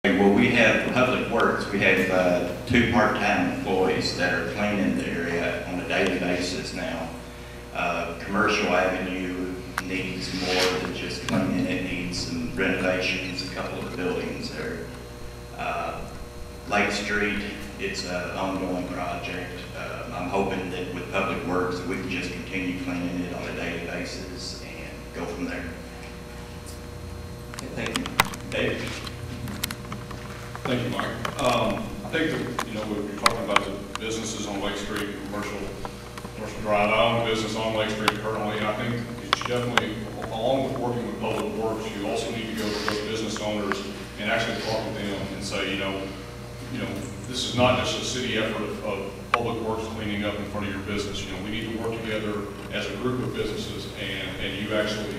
Well, we have Public Works. We have 2 part-time employees that are cleaning the area on a daily basis now. Commercial Avenue needs more than just cleaning. It needs some renovations, a couple of the buildings there. Lake Street, it's an ongoing project. I'm hoping that with Public Works that we can just continue cleaning it on a daily basis and go from there. Okay, thank you. David? Thank you, Mike. I think that, we're talking about the businesses on Lake Street, commercial drive. I own a business on Lake Street currently, and I think that you definitely, along with working with Public Works, you also need to go to those business owners and actually talk with them and say, this is not just a city effort of Public Works cleaning up in front of your business. We need to work together as a group of businesses, and you actually,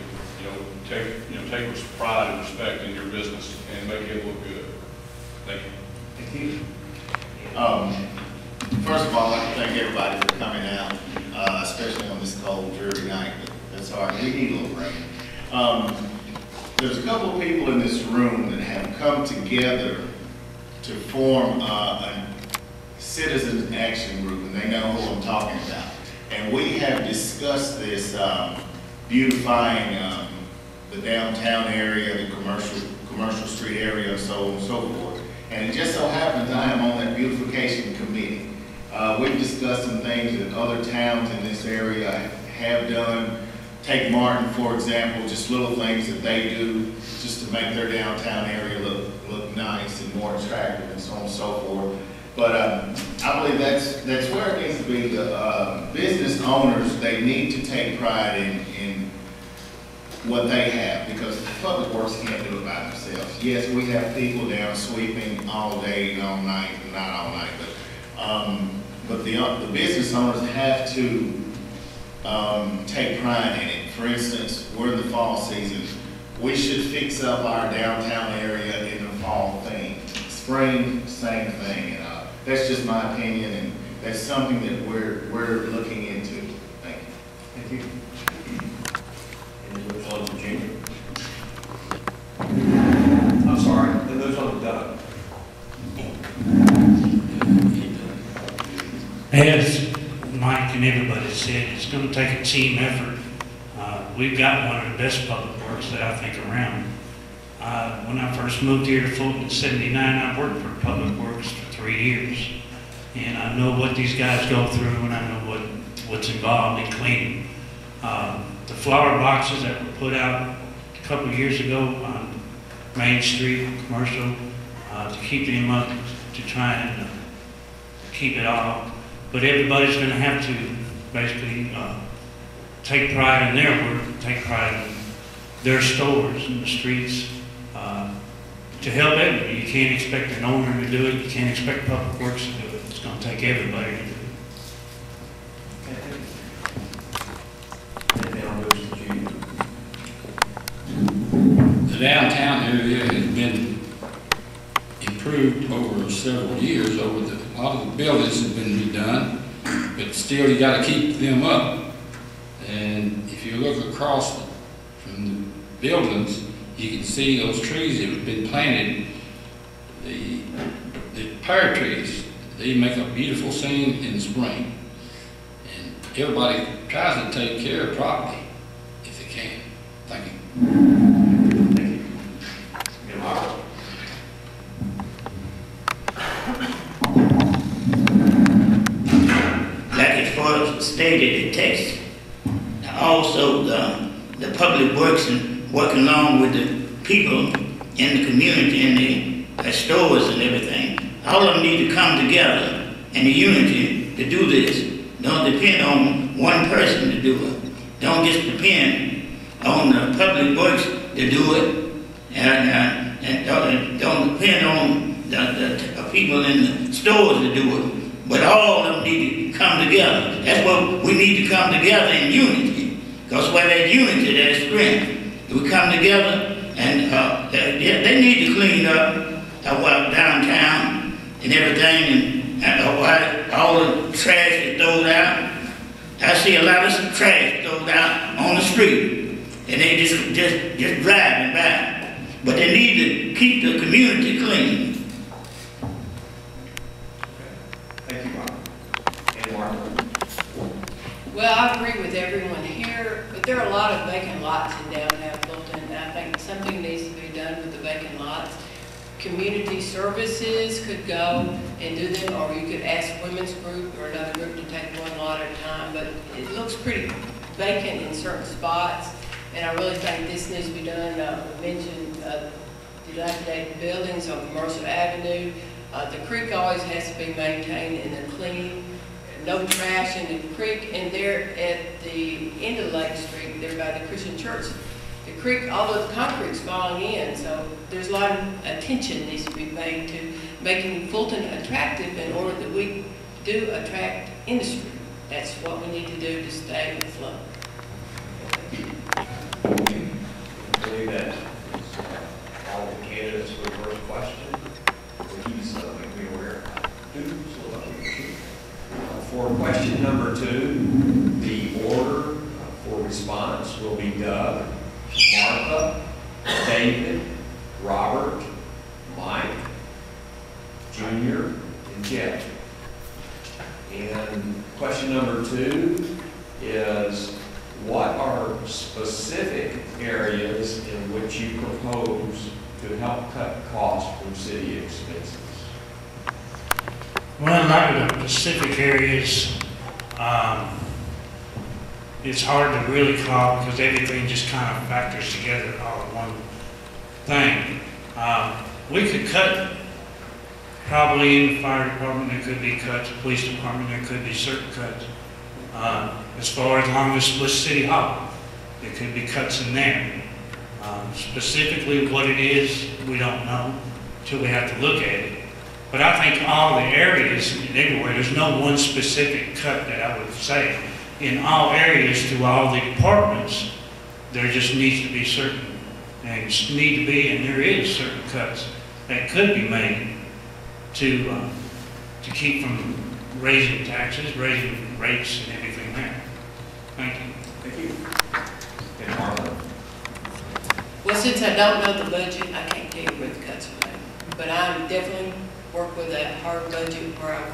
take pride and respect in your business and make it look good. Thank you. Thank you. First of all, I'd like to thank everybody for coming out, especially on this cold, dreary night. But that's all right. We need a little rain. There's a couple of people in this room that have come together to form a citizens action group, and they know who I'm talking about. And we have discussed this beautifying the downtown area, the commercial street area, and so on and so forth. And it just so happens I am on that beautification committee. We've discussed some things that other towns in this area have done. Take Martin, for example, just little things that they do just to make their downtown area look nice and more attractive and so on and so forth. But I believe that's where it needs to be. The business owners, they need to take pride in what they have, because Public Works can't do it by themselves. Yes, we have people down sweeping all day and all night, not all night, but the business owners have to take pride in it. For instance, we're in the fall season. We should fix up our downtown area in the fall thing. Spring, same thing. And that's just my opinion, and that's something that we're looking into. Thank you. Thank you. And then moves on to Junior. I'm sorry. Then moves on to Doug. As Mike and everybody said, it's going to take a team effort. We've got one of the best public works that I think around. When I first moved here to Fulton in '79, I worked for Public Works for 3 years. And I know what these guys go through, and I know what's involved in cleaning. The flower boxes that were put out a couple of years ago on Main Street, commercial, to keep them up, to try and keep it all. But everybody's going to have to basically take pride in their work, take pride in their stores and the streets to help everybody. You can't expect an owner to do it. You can't expect Public Works to do it. It's going to take everybody to do it. And then I'll move to Junior. The downtown area has been improved over several years. A lot of the buildings have been redone, but still you got to keep them up. And if you look across from the buildings, you can see those trees that have been planted. The pear trees, they make a beautiful scene in the spring. And everybody tries to take care of property if they can. Thank you. Thank you. And Mark. Like it was stated in text, also the Public Works and working along with the people in the community and the stores and everything, all of them need to come together in the unity to do this. Don't depend on one person to do it. Don't just depend on the Public Works to do it, and don't depend on the people in the stores to do it. But all of them need to come together. That's what we need to come together in unity. Because where there's unity, there's strength. We come together, and they need to clean up downtown and everything, and all the trash is thrown out. I see a lot of some trash thrown out on the street, and they just driving by. But they need to keep the community clean. Thank you, Mark. And Martha? Well, I agree with everyone here, but there are a lot of vacant lots in downtown Fulton, and I think something needs to be done with the vacant lots. Community services could go and do them, or you could ask women's group or another group to take one lot at a time, but it looks pretty vacant in certain spots, and I really think this needs to be done. We mentioned dilapidated buildings on Commercial Avenue. The creek always has to be maintained and clean. No trash in the creek, and there at the end of Lake Street, there by the Christian church, the creek, all the concrete's falling in, so there's a lot of attention needs to be made to making Fulton attractive in order that we do attract industry. That's what we need to do to stay afloat. I believe that all the candidates for the first question, please make me aware. For question number 2, the order for response will be Doug, Martha, David, Robert, Mike, Junior, and Jeff. And question number 2 is, what are specific areas in which you propose to help cut costs from city expenses? Well, a lot of the Pacific areas, it's hard to really call because everything just kind of factors together all in one thing. We could cut, probably in the fire department there could be cuts, police department there could be certain cuts. As far as long as with City Hall, there could be cuts in there. Specifically what it is, we don't know until we have to look at it. But I think all the areas and everywhere, there's no one specific cut that I would say. In all areas to all the departments, there just needs to be certain things need to be, and there is certain cuts that could be made to keep from raising taxes, raising rates and everything there. Thank you. Thank you. And Martha? Well, since I don't know the budget, I can't tell you where the cuts are made, but I'm definitely work with a hard budget where I work.